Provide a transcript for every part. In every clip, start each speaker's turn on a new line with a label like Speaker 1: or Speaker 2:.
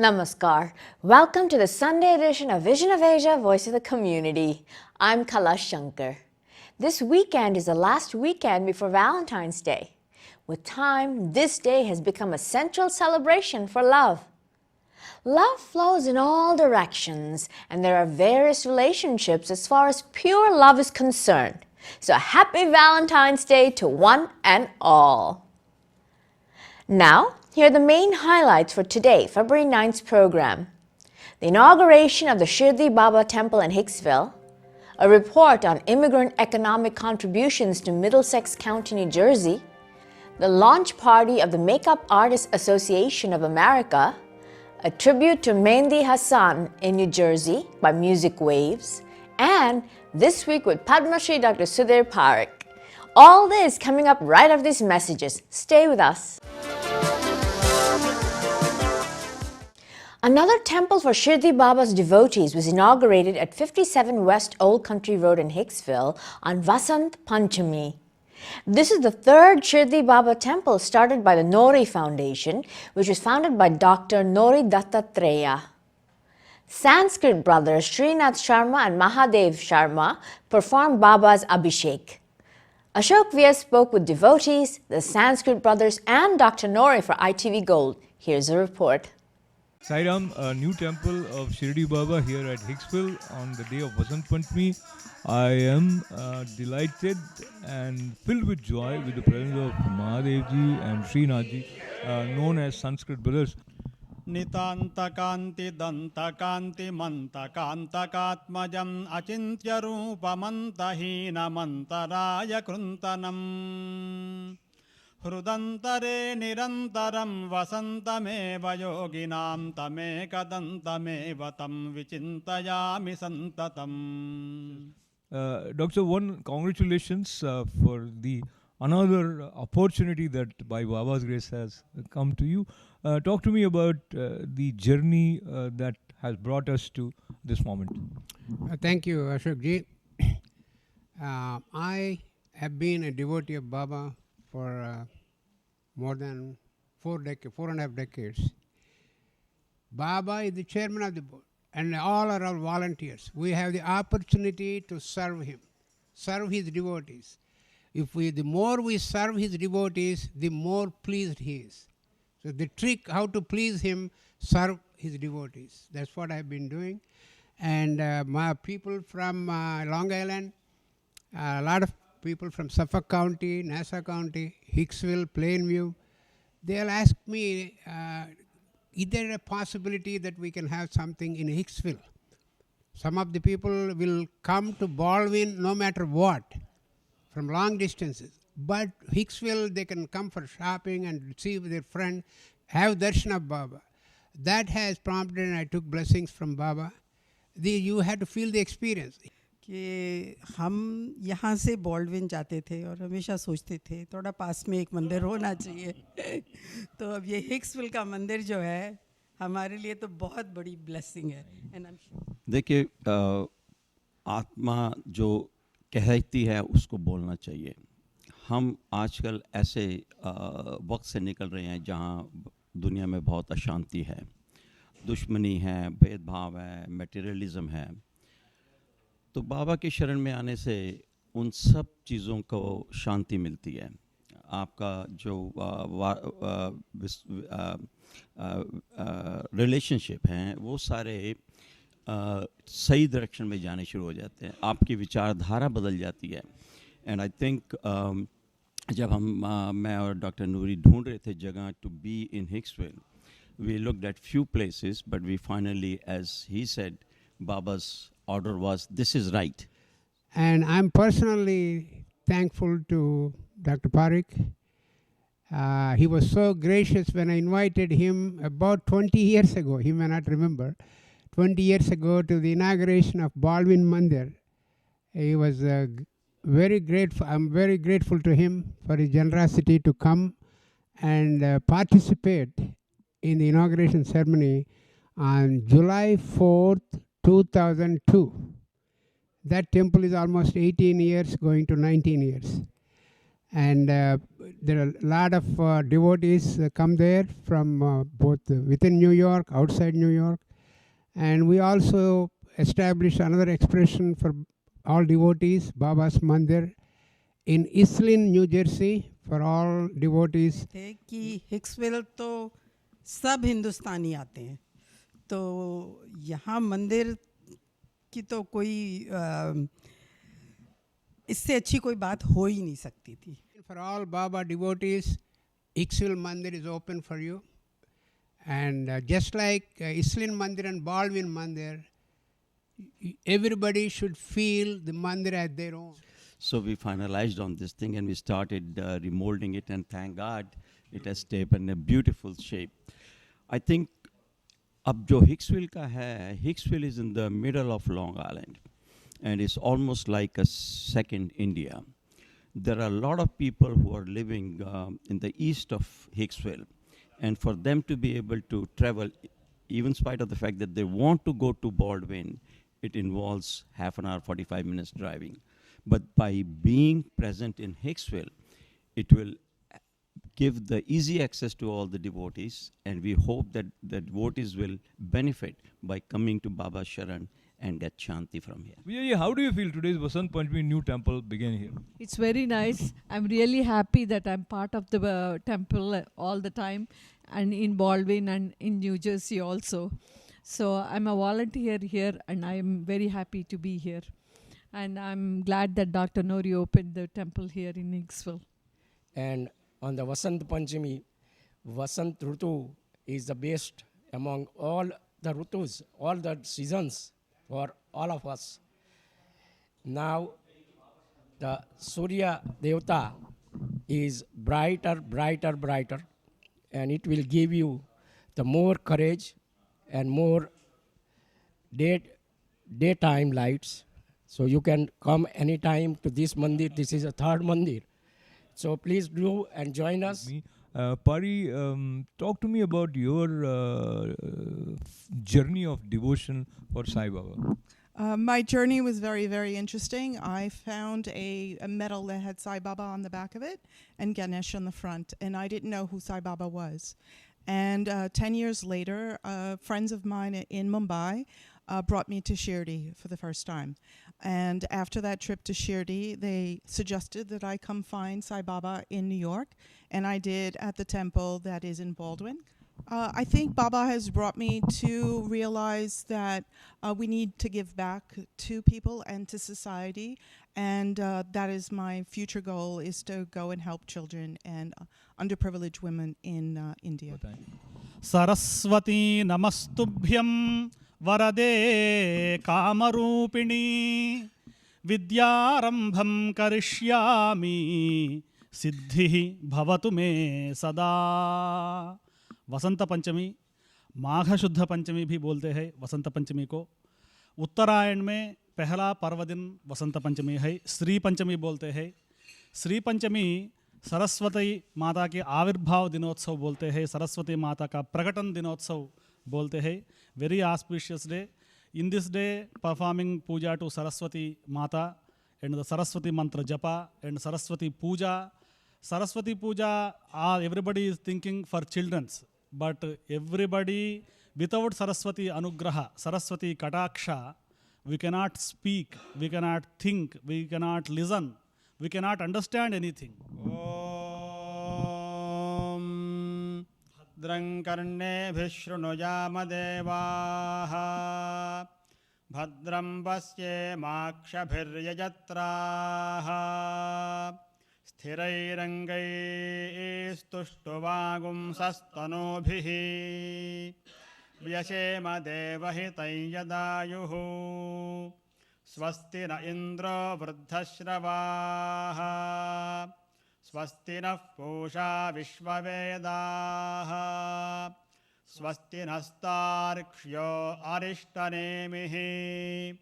Speaker 1: Namaskar. Welcome to the Sunday edition of Vision of Asia, Voice of the Community. I'm Kailash Shankar. This weekend is the last weekend before Valentine's Day. With time, this day has become a central celebration for love. Love flows in all directions, and there are various relationships as far as pure love is concerned. So happy Valentine's Day to one and all. Now, here are the main highlights for today, February 9th's program. The inauguration of the Shirdi Baba Temple in Hicksville, a report on immigrant economic contributions to Middlesex County, New Jersey, the launch party of the Makeup Artists Association of America, a tribute to Mehdi Hassan in New Jersey by Music Waves, and This Week with Padma Shri Dr. Sudhir Parikh. All this coming up right after these messages. Stay with us. Another temple for Shirdi Baba's devotees was inaugurated at 57 West Old Country Road in Hicksville on Vasant Panchami. This is the third Shirdi Baba temple started by the Nori Foundation, which was founded by Dr. Nori Dattatreya. Sanskrit brothers Srinath Sharma and Mahadev Sharma performed Baba's Abhishek. Ashok Vyas spoke with devotees, the Sanskrit brothers, and Dr. Nori for ITV Gold. Here's a report.
Speaker 2: Sairam, a new temple of Shirdi Baba here at Hicksville on the day of Vasant Panchami. I am delighted and filled with joy with the presence of Mahadevji and Srinathji, known as Sanskrit brothers.
Speaker 3: Nitanta kanti danta kanti manta kanta katmajam achintya rupa manta hina mantaraya kruntanam. Hrudantare nirantaram vasantame yoginam tame kadantame vatam vichintayami santatam.
Speaker 2: Dr. One, congratulations for the another opportunity that by Baba's grace has come to you. Talk to me about the journey that has brought us to this moment.
Speaker 4: Thank you, Ashok ji. I have been a devotee of Baba for more than 4.5 decades. Baba is the chairman of the board, and all are our volunteers. We have the opportunity to serve him, serve his devotees. The more we serve his devotees, the more pleased he is. So the trick how to please him, serve his devotees. That's what I've been doing. And my people from Long Island, a lot of people from Suffolk County, Nassau County, Hicksville, Plainview, they'll ask me, is there a possibility that we can have something in Hicksville? Some of the people will come to Baldwin no matter what, from long distances. But Hicksville, they can come for shopping and see their friend, have darshan of Baba. That has prompted, and I took blessings from Baba. You had to feel the experience.
Speaker 5: कि हम यहाँ से Baldwin जाते थे और हमेशा सोचते थे थोड़ा पास में एक मंदिर होना चाहिए तो अब ये हिक्सविल का मंदिर जो है हमारे लिए तो बहुत बड़ी ब्लेसिंग है.
Speaker 6: देखिए, आत्मा जो कहती है उसको बोलना चाहिए. हम आजकल ऐसे वक्त से निकल रहे हैं जहाँ दुनिया में बहुत अशांति है, दुश्मनी है, भेदभाव है, मटेरियलिज्म है. तो बाबा के शरण में आने से उन सब चीज़ों को शांति मिलती है. आपका जो रिलेशनशिप हैं वो सारे सही डायरेक्शन में जाने शुरू हो जाते हैं. आपकी विचारधारा बदल जाती है. एंड आई थिंक जब मैं और डॉक्टर नूरी ढूंढ रहे थे जगह to be in Hicksville, we looked at few places, but we finally, as he said, Baba's order was, this is right.
Speaker 4: And I'm personally thankful to Dr. Parikh. He was so gracious when I invited him about 20 years ago. He may not remember. 20 years ago to the inauguration of Baldwin Mandir. He was very grateful. I'm very grateful to him for his generosity to come and participate in the inauguration ceremony on July 4th, 2002. That temple is almost 18 years, going to 19 years. And there are a lot of devotees come there from both within New York, outside New York. And we also established another expression for all devotees, Baba's Mandir, in Hicksville, New Jersey, for all devotees.
Speaker 5: थे कि हिक्सविल तो सब हिंदुस्तानी आते हैं, तो यहाँ मंदिर की तो कोई इससे अच्छी कोई बात हो ही नहीं सकती थी.
Speaker 4: For all Baba devotees, Hicksville Mandir is open for you. And just like Hicksville Mandir and Baldwin Mandir, everybody should feel the Mandir as their own.
Speaker 6: So we finalized on this thing and we started remolding it, and thank God it has taken a beautiful shape. I think अब जो Hicksville का है, Hicksville is in the middle of Long Island and it's almost like a second India. There are a lot of people who are living in the east of Hicksville, and for them to be able to travel, even in spite of the fact that they want to go to Baldwin, it involves half an hour, 45 minutes driving. But by being present in Hicksville, it will give the easy access to all the devotees, and we hope that the devotees will benefit by coming to Baba Sharan and get Shanti from here.
Speaker 2: Vijay, how do you feel today's Vasant Panchami new temple began here?
Speaker 7: It's very nice. I'm really happy that I'm part of the temple all the time, and in Baldwin and in New Jersey also. So I'm a volunteer here and I'm very happy to be here. And I'm glad that Dr. Nori opened the temple here in Hicksville.
Speaker 8: And on the Vasant Panchami, Vasant Rutu is the best among all the Rutus, all the seasons for all of us. Now the Surya Devata is brighter, brighter, brighter, and it will give you the more courage and more daytime lights. So you can come anytime to this mandir. This is a third mandir. So please do and join us.
Speaker 2: Pari, talk to me about your journey of devotion for Sai Baba.
Speaker 9: My journey was very, very interesting. I found a medal that had Sai Baba on the back of it and Ganesh on the front, and I didn't know who Sai Baba was. And 10 years later, friends of mine in Mumbai brought me to Shirdi for the first time. And after that trip to Shirdi, they suggested that I come find Sai Baba in New York, and I did at the temple that is in Baldwin. I think Baba has brought me to realize that we need to give back to people and to society, and that is my future goal, is to go and help children and underprivileged women in India.
Speaker 3: Saraswati namastubhyam varade kamarupini vidyarambham karishyami siddhi bhavatu me sada. Vasant Panchami, माघ शुद्ध पंचमी भी बोलते हैं वसंत पंचमी को. उत्तरायण में पहला पर्व दिन वसंत पंचमी है. श्री पंचमी बोलते हैं. श्री पंचमी सरस्वती माता के आविर्भाव दिनोत्सव बोलते हैं. सरस्वती माता का प्रकटन दिनोत्सव बोलते हैं. Very auspicious day. In this day performing puja to Saraswati Mata and the Saraswati mantra japa and Saraswati puja. Saraswati puja, everybody is thinking for children's, but everybody without Saraswati anugraha, Saraswati kataksha, we cannot speak, we cannot think, we cannot listen, we cannot understand anything. Om Bhadram karnebhi shrunuyama devaha Bhadram pasye makshabhiryajatraha Sthirairangai stuštuvagum sastanobhihi Vyashema devahitai yadayuhu Swasti na indra vruddhashravaha Swasti na pusha vishvavedaha Swasti nastarkshyo arishtanemihi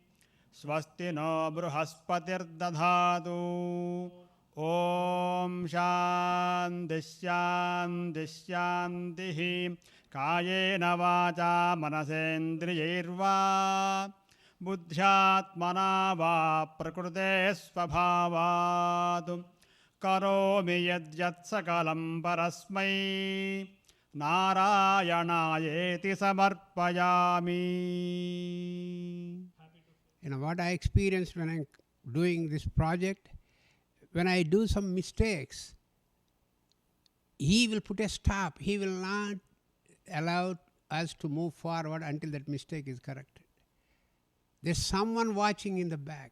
Speaker 3: Swasti no bruhaspatir dadhatu Om Shanti Shanti Shantihi Kayena vacha manasendriyirva Buddhyatmana va prakrute svabhavatu करोमि यद्यत् सकलं परस्मै नारायणायेति समर्पयामि.
Speaker 4: You know, what I experienced when I'm doing this project, when I do some mistakes, he will put a stop. He will not allow us to move forward until that mistake is corrected. There's someone watching in the back.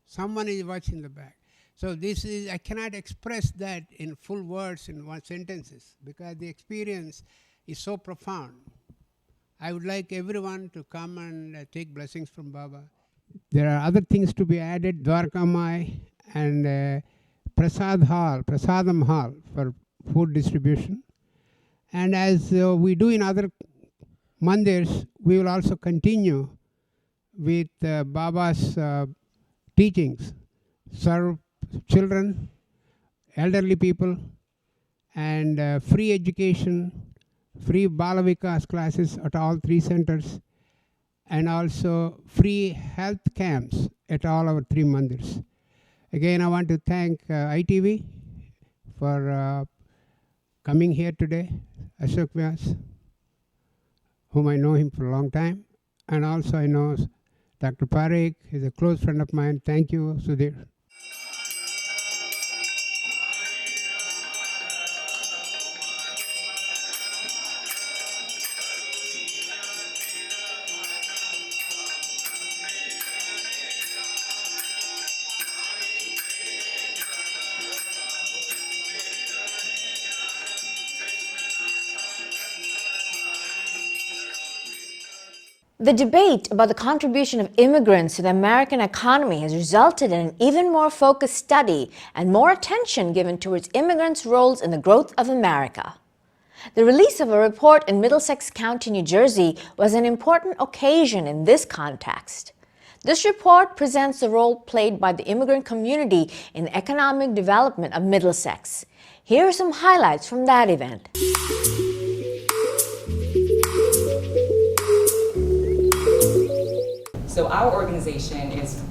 Speaker 4: Someone is watching in the back. So this is, I cannot express that in full words in one sentences because the experience is so profound. I would like everyone to come and take blessings from Baba. There are other things to be added, Dwarkamai and Prasadam Hall for food distribution. And as we do in other mandirs, we will also continue with Baba's teachings, serve children, elderly people, and free education, free Balavikas classes at all 3 centers, and also free health camps at all our 3 mandirs. Again, I want to thank ITV for coming here today, Ashok Vyas, whom I know him for a long time, and also I know Dr. Parikh is a close friend of mine. Thank you, Sudhir.
Speaker 1: The debate about the contribution of immigrants to the American economy has resulted in an even more focused study and more attention given towards immigrants' roles in the growth of America. The release of a report in Middlesex County, New Jersey was an important occasion in this context. This report presents the role played by the immigrant community in the economic development of Middlesex. Here are some highlights from that event.
Speaker 10: So our organization is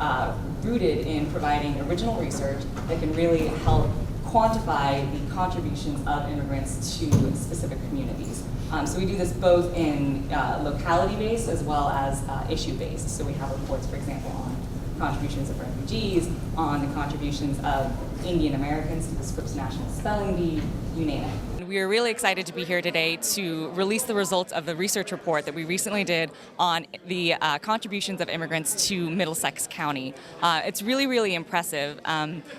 Speaker 10: rooted in providing original research that can really help quantify the contributions of immigrants to specific communities. So we do this both in locality-based as well as issue-based. So we have reports, for example, on contributions of refugees, on the contributions of Indian Americans to the Scripps National Spelling Bee, you name it. We are really excited to be here today to release the results of the research report that we recently did on the contributions of immigrants to Middlesex County. It's really, really impressive.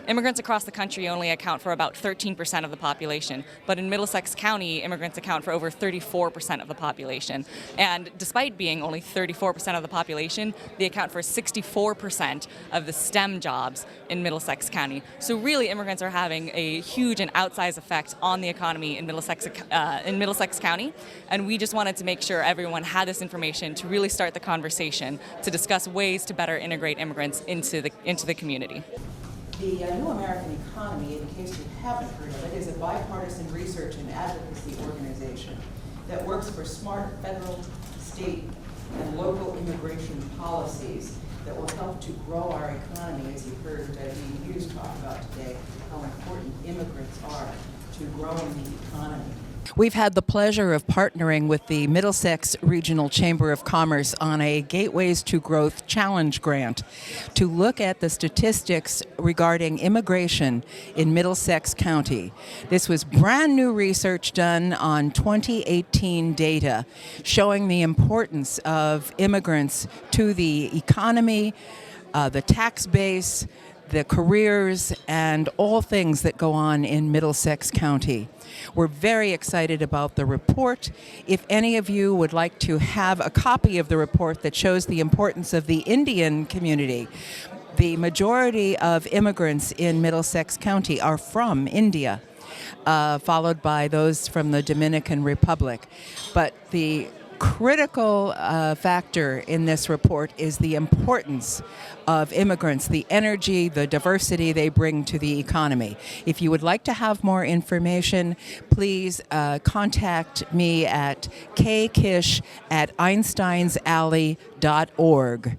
Speaker 10: Immigrants across the country only account for about 13% of the population, but in Middlesex County, immigrants account for over 34% of the population. And despite being only 34% of the population, they account for 64% of the STEM jobs in Middlesex County. So really, immigrants are having a huge and outsized effect on the economy in Middlesex County, and we just wanted to make sure everyone had this information to really start the conversation to discuss ways to better integrate immigrants into the community.
Speaker 11: The New American Economy, in case you haven't heard of it, is a bipartisan research and advocacy organization that works for smart federal, state, and local immigration policies that will help to grow our economy, as you heard Dean Hughes talk about today, how important immigrants are to growing the economy.
Speaker 12: We've had the pleasure of partnering with the Middlesex Regional Chamber of Commerce on a Gateways to Growth Challenge grant to look at the statistics regarding immigration in Middlesex County. This was brand new research done on 2018 data showing the importance of immigrants to the economy, the tax base, the careers, and all things that go on in Middlesex County. We're very excited about the report. If any of you would like to have a copy of the report that shows the importance of the Indian community, the majority of immigrants in Middlesex County are from India, followed by those from the Dominican Republic. But the critical factor in this report is the importance of immigrants, the energy, the diversity they bring to the economy. If you would like to have more information, please contact me at kkish@einsteinsalley.org.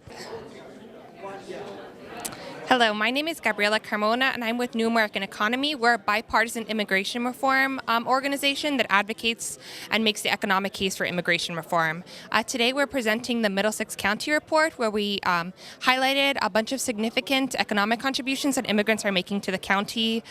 Speaker 13: Hello, my name is Gabriela Carmona, and I'm with New American Economy. We're a bipartisan immigration reform organization that advocates and makes the economic case for immigration reform. Today we're presenting the Middlesex County report, where we highlighted a bunch of significant economic contributions that immigrants are making to the county.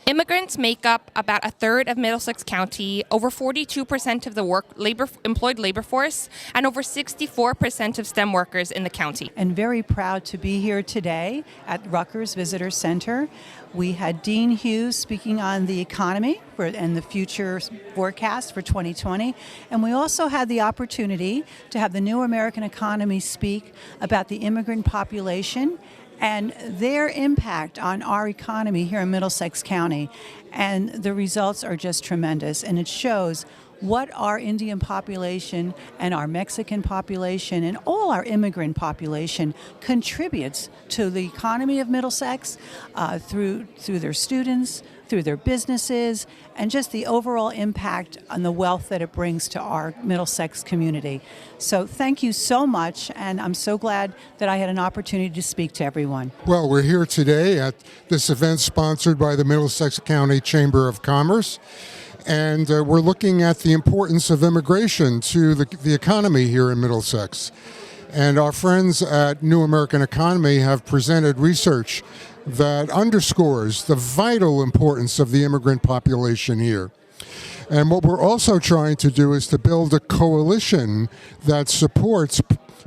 Speaker 13: Immigrants make up about a third of Middlesex County, over 42% of the employed labor force, and over 64% of STEM workers in the county.
Speaker 14: And very proud to be here today at Rutgers Visitor Center. We had Dean Hughes speaking on the economy and the future forecast for 2020. And we also had the opportunity to have the New American Economy speak about the immigrant population and their impact on our economy here in Middlesex County. And the results are just tremendous. And it shows what our Indian population and our Mexican population and all our immigrant population contributes to the economy of Middlesex through their students, through their businesses, and just the overall impact on the wealth that it brings to our Middlesex community. So thank you so much, and I'm so glad that I had an opportunity to speak to everyone.
Speaker 15: Well, we're here today at this event sponsored by the Middlesex County Chamber of Commerce. And we're looking at the importance of immigration to the economy here in Middlesex. And our friends at New American Economy have presented research that underscores the vital importance of the immigrant population here. And what we're also trying to do is to build a coalition that supports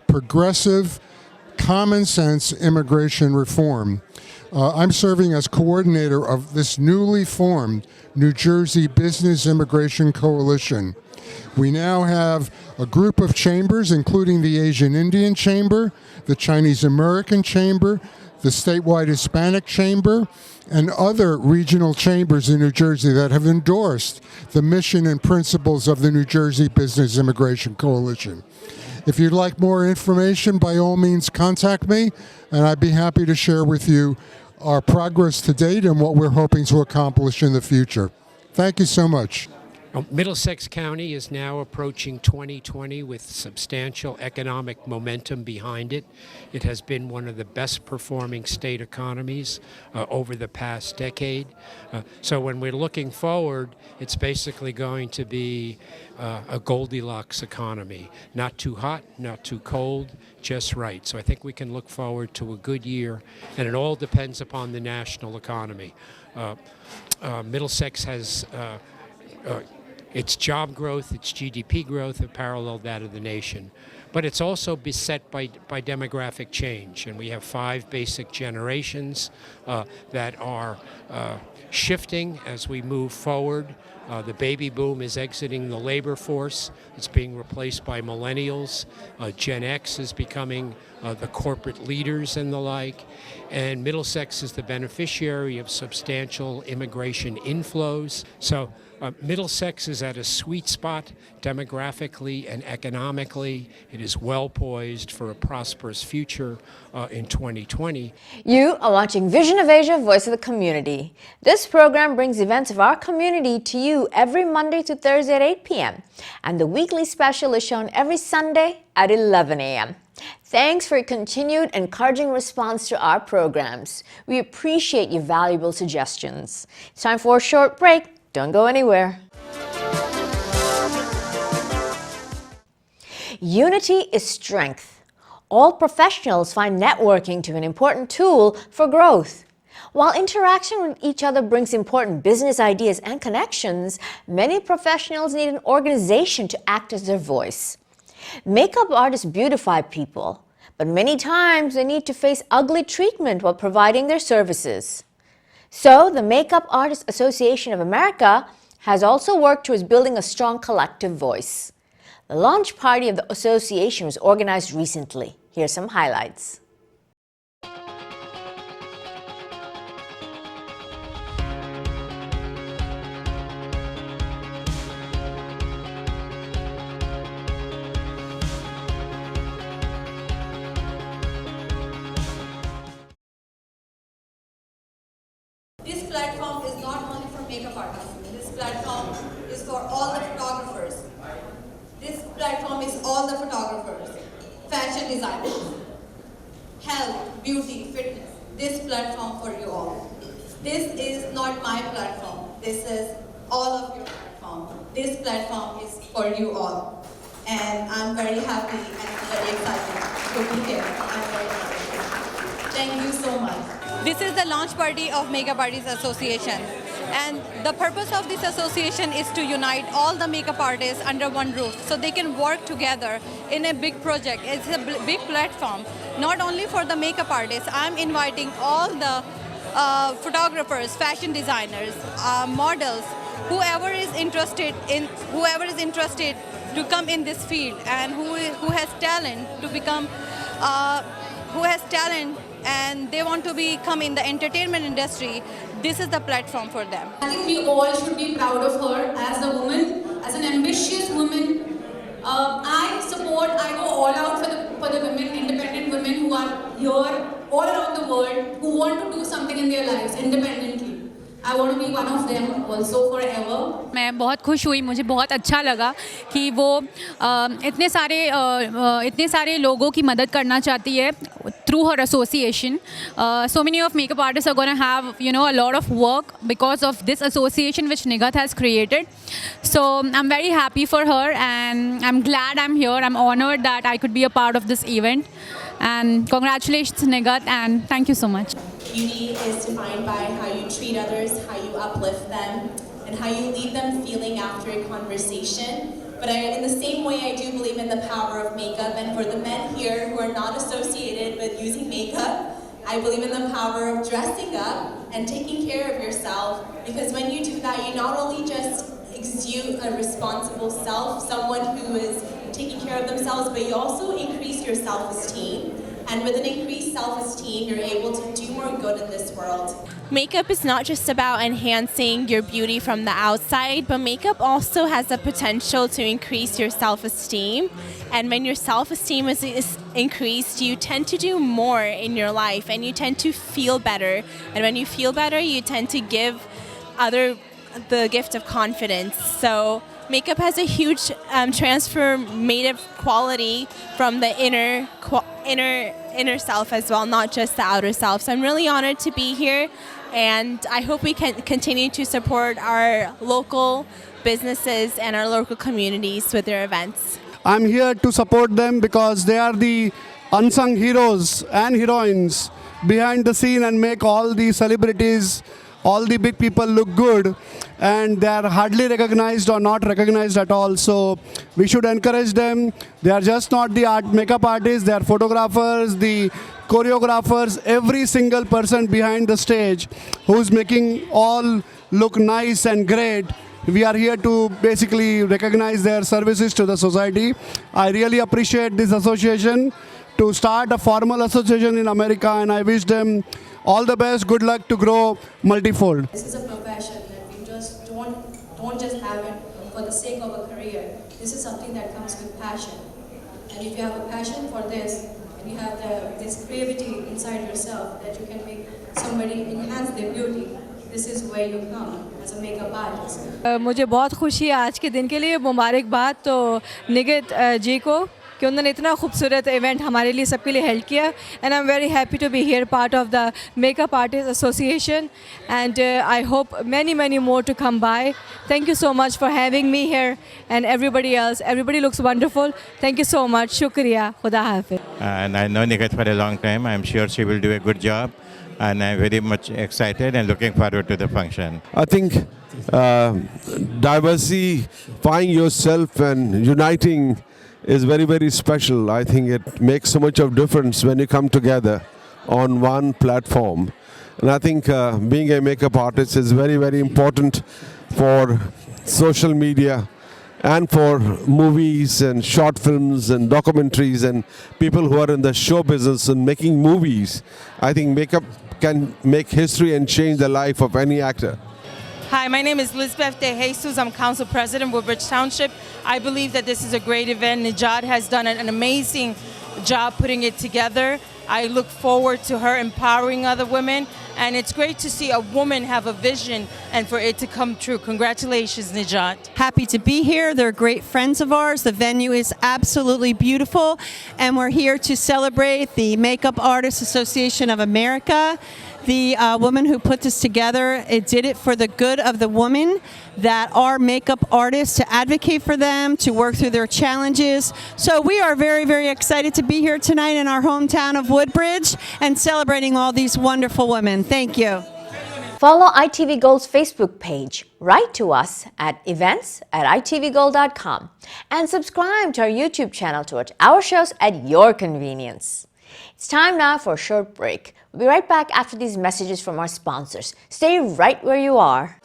Speaker 15: progressive, common sense immigration reform. I'm serving as coordinator of this newly formed New Jersey Business Immigration Coalition. We now have a group of chambers, including the Asian Indian Chamber, the Chinese American Chamber, the statewide Hispanic Chamber, and other regional chambers in New Jersey that have endorsed the mission and principles of the New Jersey Business Immigration Coalition. If you'd like more information, by all means contact me, and I'd be happy to share with you our progress to date and what we're hoping to accomplish in the future. Thank you so much.
Speaker 16: Middlesex County is now approaching 2020 with substantial economic momentum behind it. It has been one of the best performing state economies over the past decade. So when we're looking forward, it's basically going to be a Goldilocks economy. Not too hot, not too cold, just right. So I think we can look forward to a good year, and it all depends upon the national economy. Middlesex has its job growth, its GDP growth have paralleled that of the nation. But it's also beset by demographic change, and we have 5 basic generations that are shifting as we move forward. The baby boom is exiting the labor force. It's being replaced by millennials. Gen X is becoming the corporate leaders and the like. And Middlesex is the beneficiary of substantial immigration inflows. So Middlesex is at a sweet spot demographically and economically. It is well poised for a prosperous future in 2020.
Speaker 1: You are watching Vision of Asia, Voice of the Community. This program brings events of our community to you every Monday to Thursday at 8 p.m. And the weekly special is shown every Sunday at 11 a.m. Thanks for your continued encouraging response to our programs. We appreciate your valuable suggestions. It's time for a short break. Don't go anywhere. Unity is strength. All professionals find networking to be an important tool for growth. While interaction with each other brings important business ideas and connections, many professionals need an organization to act as their voice. Makeup artists beautify people, but many times they need to face ugly treatment while providing their services. So, the Makeup Artists Association of America has also worked towards building a strong collective voice. The launch party of the association was organized recently. Here's some highlights.
Speaker 17: This platform is not only for makeup artists. This platform is for all the photographers. This platform is all the photographers, fashion designers, health, beauty, fitness. this platform for you all. This is not my platform. This is all of your platform. This platform is for you all. And I'm very happy and very excited to be here. I'm very happy. Thank you so much.
Speaker 18: This is the launch party of Makeup Artists Association. And the purpose of this association is to unite all the makeup artists under one roof so they can work together in a big project. It's a big platform, not only for the makeup artists. I'm inviting all the photographers, fashion designers, models, whoever is interested to come in this field and who has talent to become, who has talent and they want to become in the entertainment industry. This is the platform for them.
Speaker 19: I think we all should be proud of her as a woman, as an ambitious woman. I go all out for the women, independent women who are here all around the world, who want to do something in their lives independently. I want to be one of them also forever.
Speaker 20: मैं बहुत खुश हुई, मुझे बहुत अच्छा लगा कि वो इतने सारे लोगों की मदद करना चाहती है through her association. So many of makeup artists are going to have, a lot of work because of this association which Nigat has created. So I'm very happy for her and I'm glad I'm here. I'm honored that I could be a part of this event. And congratulations, Nigat, and thank you so much.
Speaker 21: Beauty is defined by how you treat others, how you uplift them, and how you leave them feeling after a conversation. But in the same way, I do believe in the power of makeup. And for the men here who are not associated with using makeup, I believe in the power of dressing up and taking care of yourself. Because when you do that, you not only just exude a responsible self, someone who is taking care of themselves, but you also increase your self-esteem. And with an increased self-esteem, you're able to do more good in this world.
Speaker 13: Makeup is not just about enhancing your beauty from the outside, but makeup also has the potential to increase your self-esteem. And when your self-esteem is increased, you tend to do more in your life and you tend to feel better. And when you feel better, you tend to give the gift of confidence. So makeup has a huge transformative quality from the inner self as well, not just the outer self. So I'm really honored to be here, and I hope we can continue to support our local businesses and our local communities with their events.
Speaker 22: I'm here to support them because they are the unsung heroes and heroines behind the scene and make all the celebrities, all the big people look good, and they are hardly recognized or not recognized at all. So we should encourage them. They are just not the makeup artists, they are photographers, the choreographers, every single person behind the stage who's making all look nice and great. We are here to basically recognize their services to the society. I really appreciate this association to start a formal association in America, and I wish them all the best, good luck to grow multifold.
Speaker 19: This is a profession that we just don't just have it for the sake of a career. This is something that comes with passion. And if you have a passion for this, and you have this creativity inside yourself that you can make somebody enhance their beauty, this is where you come as a makeup artist.
Speaker 20: मुझे बहुत खुशी है आज के दिन के लिए, मुबारकबाद तो निगत जी को कि उन्होंने इतना खूबसूरत इवेंट हमारे लिए सबके लिए हेल्ड किया. And I am very happy to be here part of the makeup artist association and I hope many more to come by. Thank you so much for having me here and everybody else. Everybody looks wonderful. Thank you so much. Shukriya. Khuda Hafiz.
Speaker 23: And I know Nigat for a long time. I'm sure she will do a good job. And I'm very much excited and looking forward to the function.
Speaker 24: I think diversifying yourself and uniting is very, very special. I think it makes so much of difference when you come together on one platform. And I think being a makeup artist is very, very important for social media and for movies and short films and documentaries and people who are in the show business and making movies. I think makeup can make history and change the life of any actor.
Speaker 25: Hi, my name is Lisbeth De Jesus. I'm Council President, Woodbridge Township. I believe that this is a great event. Nijad has done an amazing job putting it together. I look forward to her empowering other women, and it's great to see a woman have a vision and for it to come true. Congratulations, Nijat.
Speaker 2: Happy to be here. They're great friends of ours. The venue is absolutely beautiful, and we're here to celebrate the Makeup Artists Association of America. The woman who put this together, it did it for the good of the women that are makeup artists, to advocate for them, to work through their challenges. So we are very, very excited to be here tonight in our hometown of Woodbridge and celebrating all these wonderful women. Thank you.
Speaker 1: Follow ITV Gold's Facebook page. Write to us at events@itvgold.com and subscribe to our YouTube channel to watch our shows at your convenience. It's time now for a short break. We'll be right back after these messages from our sponsors. Stay right where you are.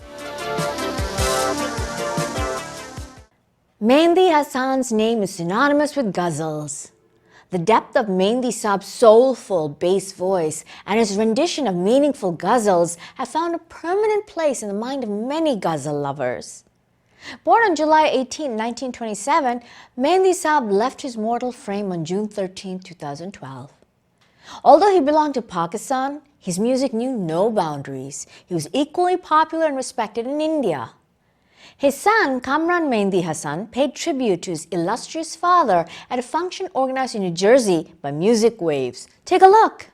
Speaker 1: Mehdi Hassan's name is synonymous with Ghazals. The depth of Mehdi Saab's soulful bass voice and his rendition of meaningful ghazals have found a permanent place in the mind of many ghazal lovers. Born on July 18, 1927, Mehdi Saab left his mortal frame on June 13, 2012. Although he belonged to Pakistan, his music knew no boundaries. He was equally popular and respected in India. His son, Kamran Mehdi Hassan, paid tribute to his illustrious father at a function organized in New Jersey by Music Waves. Take a look.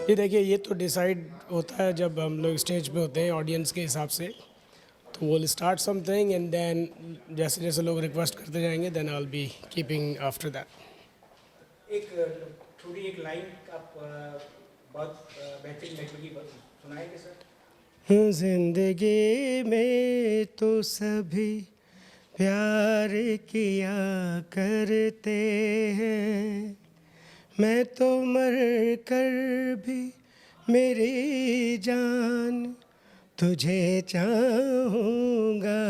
Speaker 5: ये देखिए, ये तो decide होता है जब हम लोग stage पे होते हैं ऑडियंस के हिसाब से, तो वो स्टार्ट समथिंग एंड देन जैसे जैसे लोग रिक्वेस्ट करते जाएंगे then I will be keeping after that.
Speaker 6: एक थोड़ी एक लाइन आप बहुत बेहतरीन लगी सुनाएंगे सर?
Speaker 5: जिंदगी में तो सभी प्यार किया करते हैं, मैं तो मर कर भी मेरी जान तुझे चाहूँगा।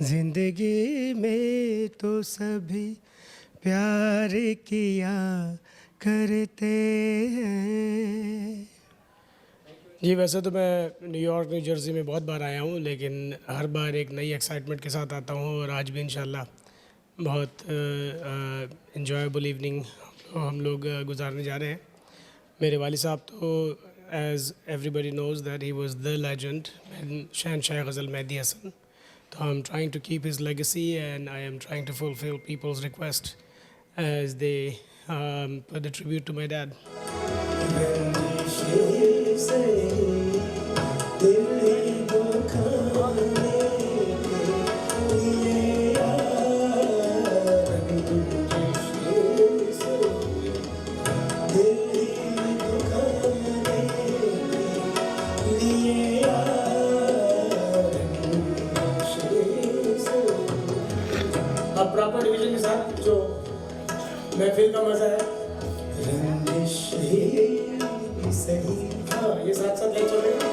Speaker 5: जिंदगी में तो सभी प्यार किया करते हैं। जी वैसे तो मैं न्यूयॉर्क न्यू जर्सी में बहुत बार आया हूँ, लेकिन हर बार एक नई एक्साइटमेंट के साथ आता हूँ और आज भी इंशाल्लाह बहुत इन्जॉयबल इवनिंग हम लोग गुजारने जा रहे हैं। मेरे वालिद साहब तो as everybody knows that he was the legend शहनशाह गज़ल मेहदी हसन, तो I am trying to keep his legacy and I am trying to fulfil people's request as they put the tribute to my dad.
Speaker 6: अब proper division के साथ जो महफिल का मजा है, हाँ ये साथ साथ ले चलेंगे।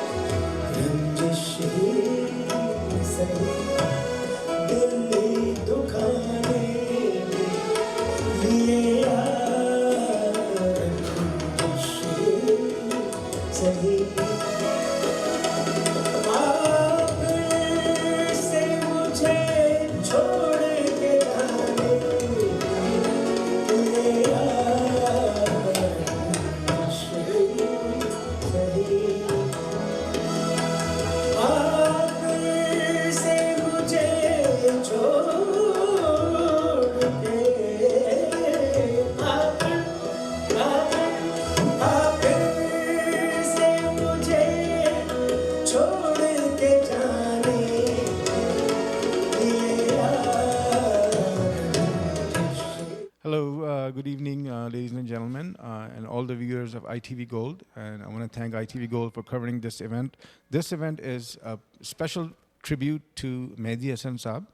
Speaker 3: viewers of ITV Gold, and I want to thank ITV Gold for covering this event. This event is a special tribute to Mehdi Hassan Saab,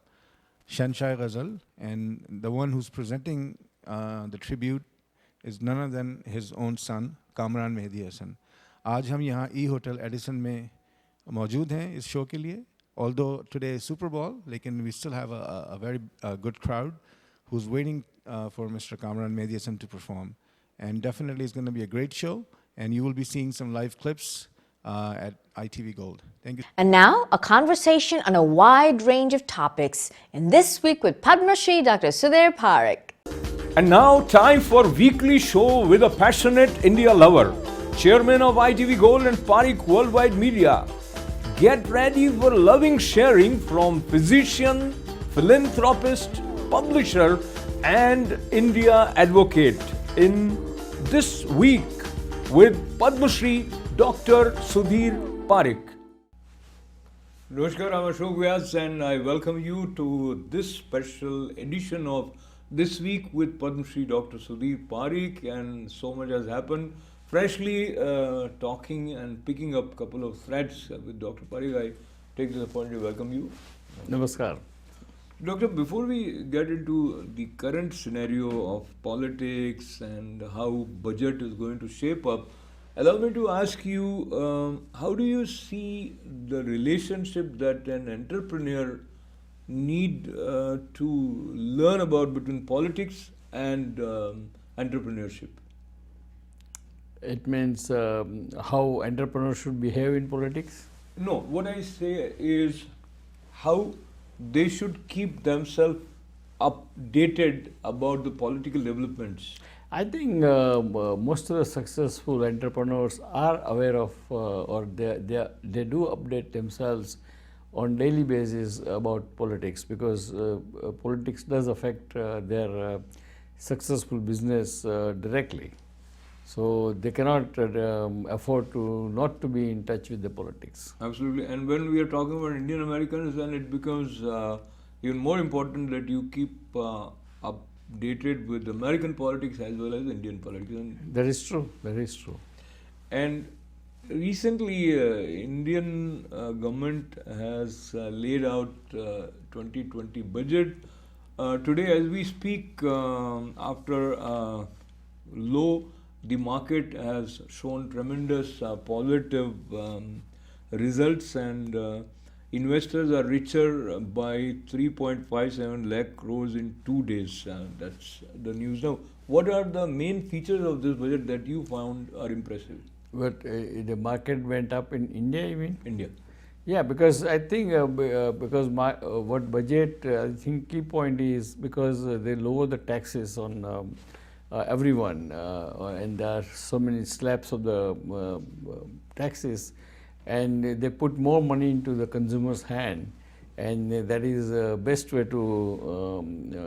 Speaker 3: Shanshai Ghazal, and the one who's presenting the tribute is none other than his own son, Kamran Mehdi Hassan. आज हम यहाँ E Hotel Edison में मौजूद हैं इस show के लिए. Although today is Super Bowl, लेकिन we still have a very good crowd who's waiting for Mr. Kamran Mehdi Hassan to perform. And definitely it's going to be a great show, and you will be seeing some live clips at ITV Gold. Thank you.
Speaker 1: And now, a conversation on a wide range of topics in This Week with Padma Shri Dr. Sudhir Parikh.
Speaker 4: And now, time for weekly show with a passionate India lover, chairman of ITV Gold and Parikh Worldwide Media. Get ready for loving sharing from physician, philanthropist, publisher, and India advocate in This Week with Padma Shri Dr. Sudhir Parikh. Namaskar, I'm Ashok Vyas and I welcome you to this special edition of This Week with Padma Shri Dr. Sudhir Parikh, and so much has happened. Freshly talking and picking up a couple of threads with Dr. Parikh, I take this opportunity to welcome you.
Speaker 7: Namaskar.
Speaker 4: Doctor, before we get into the current scenario of politics and how budget is going to shape up, allow me to ask you, how do you see the relationship that an entrepreneur need to learn about between politics and entrepreneurship?
Speaker 7: It means how entrepreneurs should behave in politics?
Speaker 4: No, what I say is how they should keep themselves updated about the political developments.
Speaker 7: I think most of the successful entrepreneurs are aware of or they do update themselves on daily basis about politics, because politics does affect their successful business directly. So they cannot afford to not to be in touch with the politics.
Speaker 4: Absolutely. And when we are talking about Indian Americans, then it becomes even more important that you keep updated with American politics as well as Indian politics. And
Speaker 7: that is true. That is true.
Speaker 4: And recently, Indian government has laid out 2020 budget. Today, as we speak, after low, the market has shown tremendous positive results, and investors are richer by 3.57 lakh crores in 2 days. That's the news. Now, what are the main features of this budget that you found are impressive?
Speaker 7: But the market went up in India, you mean?
Speaker 4: India.
Speaker 7: Yeah, because I think because what budget, I think key point is because they lower the taxes on everyone, and there are so many slabs of the taxes, and they put more money into the consumer's hand, and that is the best way to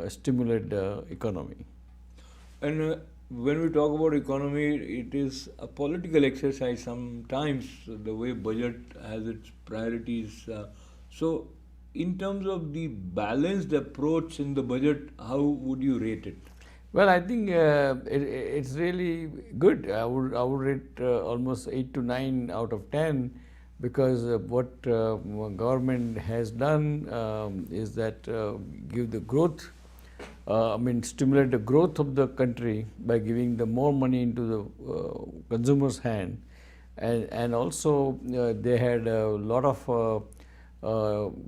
Speaker 7: stimulate the economy.
Speaker 4: And when we talk about economy, it is a political exercise sometimes, the way budget has its priorities. So in terms of the balanced approach in the budget, how would you rate it?
Speaker 7: Well, I think it's really good. I would rate almost 8 to 9 out of 10, because what government has done is that give the growth, stimulate the growth of the country by giving the more money into the consumer's hand, and also they had a lot of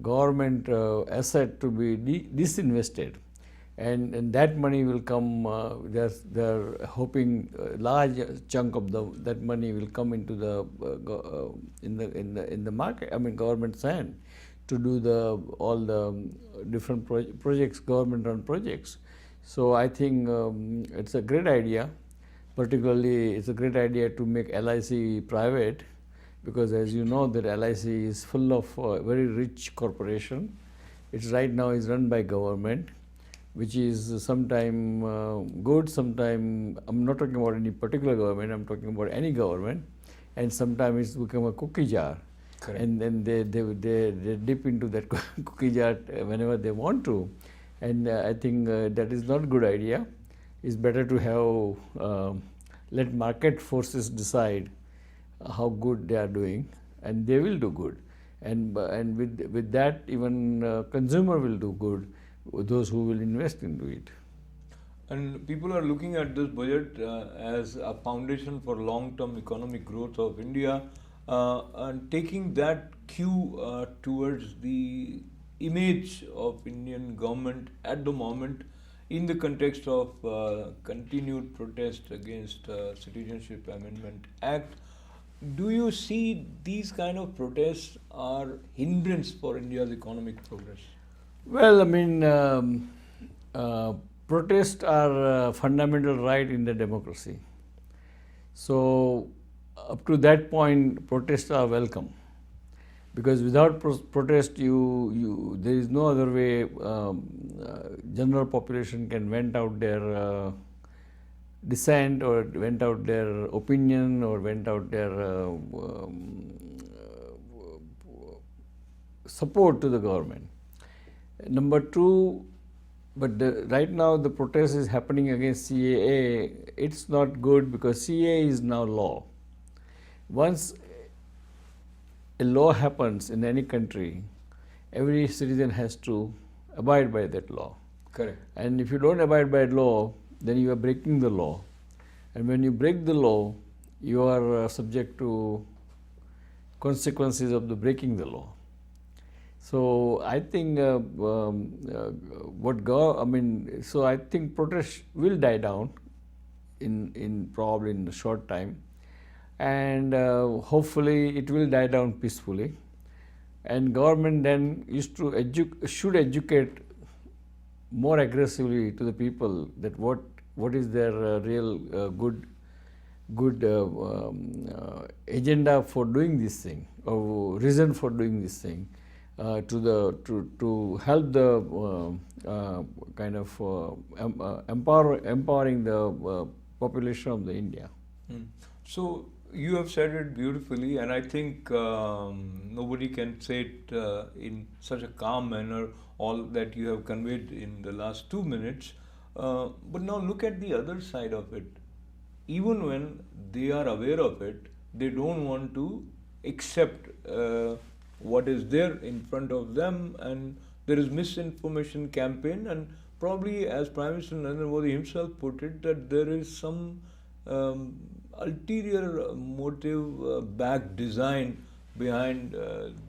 Speaker 7: government asset to be disinvested. And that money will come. They're hoping a large chunk of that money will come into the in the market. Government's hand to do all the different projects, government-run projects. So I think it's a great idea. Particularly, it's a great idea to make LIC private, because as you know that LIC is full of very rich corporation. It's right now is run by government, which is sometime good, sometime, I'm not talking about any particular government, I'm talking about any government, and sometimes it's become a cookie jar.
Speaker 4: Correct.
Speaker 7: And then they dip into that cookie jar whenever they want to. And I think that is not a good idea. It's better to have let market forces decide how good they are doing, and they will do good. And with that, even consumer will do good, those who will invest into it.
Speaker 4: And people are looking at this budget as a foundation for long-term economic growth of India, and taking that cue towards the image of Indian government at the moment in the context of continued protest against Citizenship Amendment Act. Do you see these kind of protests are hindrance for India's economic progress?
Speaker 7: Well, I mean, protests are a fundamental right in the democracy. So, up to that point, protests are welcome. Because without protest, there is no other way general population can vent out their dissent, or vent out their opinion, or vent out their support to the government. Number two, but right now the protest is happening against CAA. It's not good because CAA is now law. Once a law happens in any country, every citizen has to abide by that law.
Speaker 4: Correct.
Speaker 7: And if you don't abide by law, then you are breaking the law. And when you break the law, you are subject to consequences of the breaking the law. So I think so I think protest will die down in probably in a short time, and hopefully it will die down peacefully. And government then should educate more aggressively to the people that what is their real good agenda for doing this thing, or reason for doing this thing. To help the kind of empowering the population of the India.
Speaker 4: So you have said it beautifully, and I think nobody can say it in such a calm manner, all that you have conveyed in the last 2 minutes. But now look at the other side of it. Even when they are aware of it, they don't want to accept what is there in front of them, and there is misinformation campaign, and probably, as Prime Minister Narendra Modi himself put it, that there is some ulterior motive, back design behind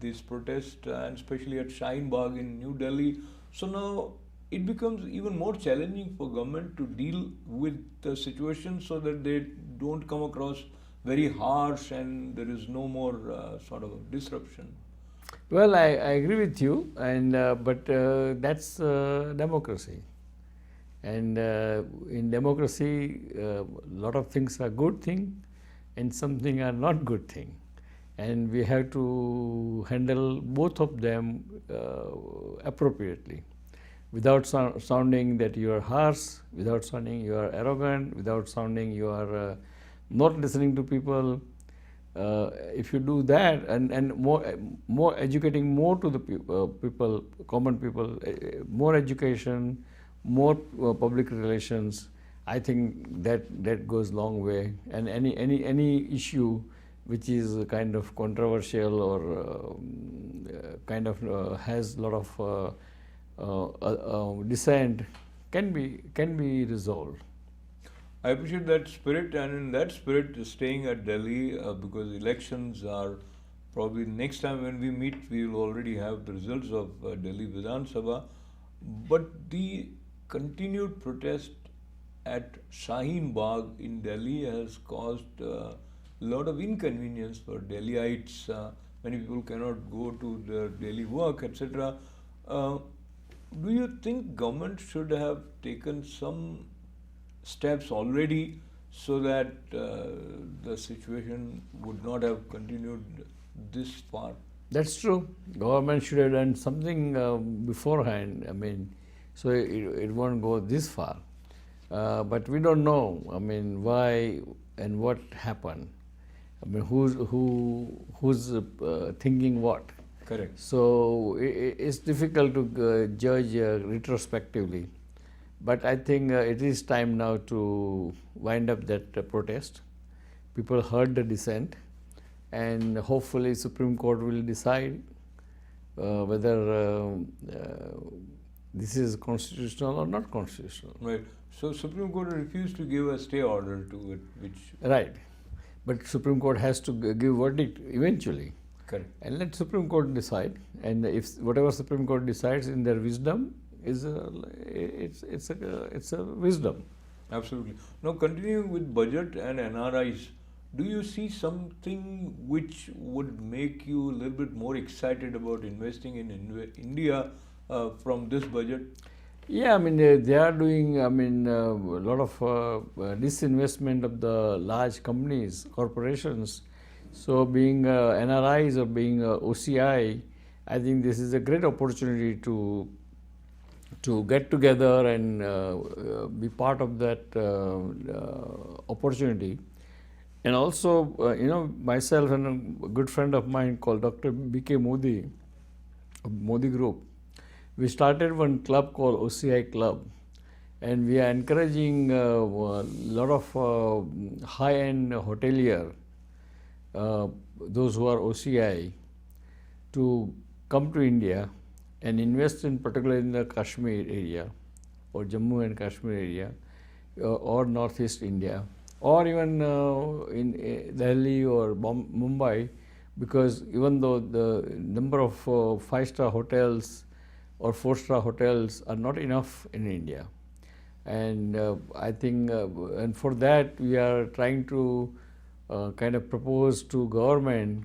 Speaker 4: this protest, and especially at Shaheen Bagh in New Delhi. So now it becomes even more challenging for government to deal with the situation so that they don't come across very harsh and there is no more sort of disruption.
Speaker 7: Well, I agree with you, and but that's democracy. And in democracy, a lot of things are good thing, and some things are not good thing. And we have to handle both of them appropriately, without sounding that you are harsh, without sounding you are arrogant, without sounding you are not listening to people. If you do that, and more educating more to the people, common people, more education, more public relations, I think that goes long way. And any issue which is kind of controversial or kind of has a lot of dissent can be resolved.
Speaker 4: I appreciate that spirit, and in that spirit, staying at Delhi, because elections are probably next time when we meet, we will already have the results of Delhi Vidhan Sabha. But the continued protest at Shaheen Bagh in Delhi has caused a lot of inconvenience for Delhiites. Many people cannot go to their daily work, etc. Do you think government should have taken some steps already so that the situation would not have continued this far?
Speaker 7: That's true. Government should have done something beforehand. I mean, so it won't go this far. But we don't know. I mean, why and what happened. I mean, who's thinking what?
Speaker 4: Correct.
Speaker 7: So it's difficult to judge retrospectively. But I think it is time now to wind up that protest. People heard the dissent, and hopefully Supreme Court will decide whether this is constitutional or not constitutional.
Speaker 4: Right. So Supreme Court refused to give a stay order to it, which...
Speaker 7: Right. But Supreme Court has to give verdict eventually.
Speaker 4: Correct.
Speaker 7: And let Supreme Court decide. And if whatever Supreme Court decides in their wisdom is it's a wisdom.
Speaker 4: Absolutely. Now, continuing with budget and NRIs, do you see something which would make you a little bit more excited about investing in India from this budget?
Speaker 7: Yeah, I mean, they are doing, a lot of disinvestment of the large companies, corporations. So being NRIs or being OCI, I think this is a great opportunity to get together and be part of that opportunity. And also, myself and a good friend of mine called Dr. B.K. Modi, of Modi Group, we started one club called OCI Club, and we are encouraging a lot of high-end hotelier, those who are OCI, to come to India and invest in particularly in the Kashmir area or Jammu and Kashmir area or Northeast India or even in Delhi or Mumbai, because even though the number of 5-star hotels or 4-star hotels are not enough in India. And I think, and for that we are trying to kind of propose to government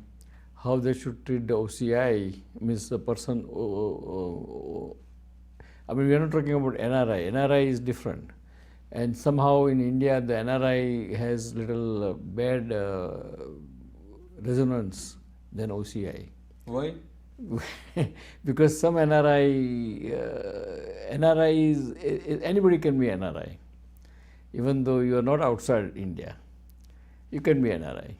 Speaker 7: how they should treat the OCI, means the person, we are not talking about NRI. NRI is different. And somehow in India, the NRI has little bad resonance than OCI.
Speaker 4: Why?
Speaker 7: Because some NRIs, anybody can be NRI. Even though you are not outside India, you can be NRI.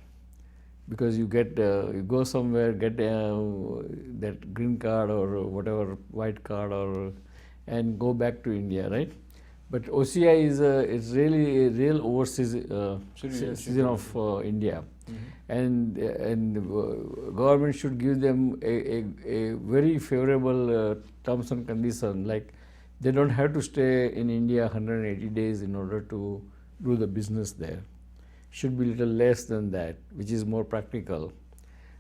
Speaker 7: Because you get, you go somewhere, get that green card or whatever, white card, and go back to India, right? But OCI is it's really a real overseas citizen of India. And government should give them a very favorable terms and conditions, like they don't have to stay in India 180 days in order to do the business there. Should be little less than that, which is more practical.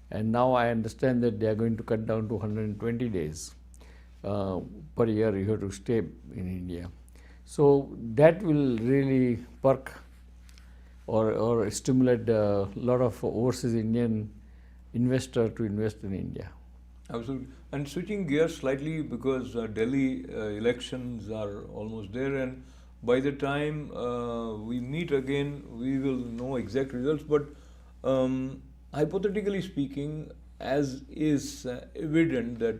Speaker 7: And now I understand that they are going to cut down to 120 days per year you have to stay in India. So that will really perk or stimulate a lot of overseas Indian investor to invest in India.
Speaker 4: Absolutely. And switching gears slightly, because Delhi elections are almost there, and by the time we meet again, we will know exact results. But hypothetically speaking, as is evident that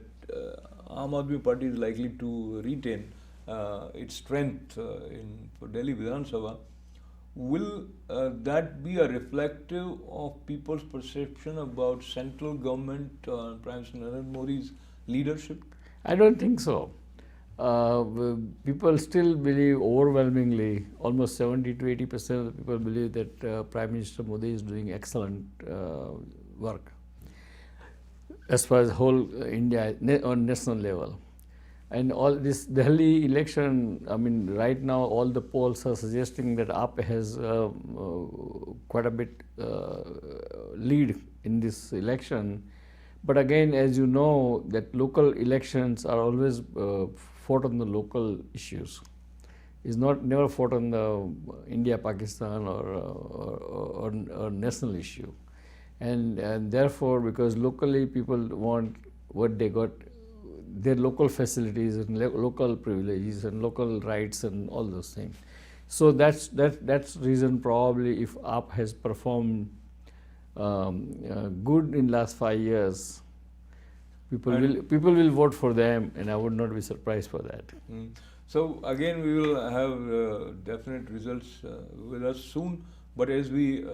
Speaker 4: Aam Aadmi Party is likely to retain its strength for Delhi Vidhan Sabha, will that be a reflective of people's perception about central government, Prime Minister Narendra Modi's leadership?
Speaker 7: I don't think so. People still believe overwhelmingly, almost 70 to 80% of the people believe that Prime Minister Modi is doing excellent work as far as whole India on national level. And all this Delhi election, right now all the polls are suggesting that AAP has quite a bit lead in this election. But again, as you know, that local elections are always fought on the local issues. It's never fought on the India-Pakistan or national issue. And therefore, because locally people want what they got, their local facilities and local privileges and local rights and all those things. So that's reason probably if AAP has performed good in last 5 years, people will vote for them, and I would not be surprised for that.
Speaker 4: So again, we will have definite results with us soon. But as we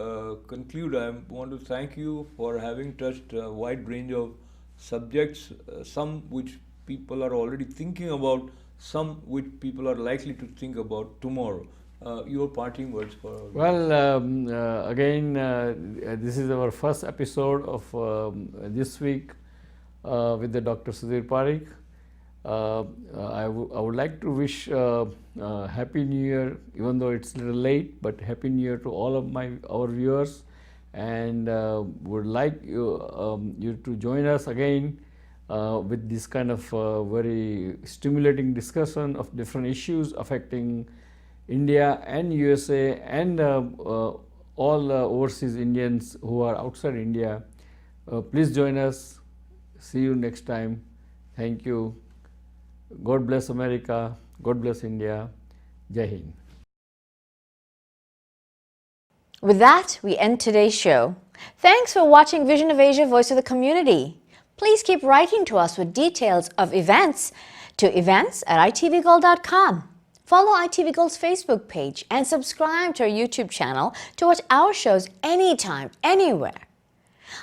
Speaker 4: conclude, I want to thank you for having touched a wide range of subjects, some which people are already thinking about some which people are likely to think about tomorrow. Your parting words for our
Speaker 7: Well, again, this is our first episode of this week with the Dr. Sudhir Parikh. I would like to wish Happy New Year, even though it's a little late, but Happy New Year to all of our viewers, and would like you to join us again with this kind of very stimulating discussion of different issues affecting India and USA and all overseas Indians who are outside India. Please join us. See you next time. Thank you. God bless America. God bless India. Jai Hind.
Speaker 1: With that, we end today's show. Thanks for watching Vision of Asia, Voice of the Community. Please keep writing to us with details of events to events@itvgold.com. Follow ITV Gold's Facebook page and subscribe to our YouTube channel to watch our shows anytime, anywhere.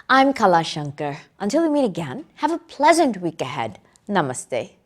Speaker 1: I'm Kala Shankar. Until we meet again, have a pleasant week ahead. Namaste.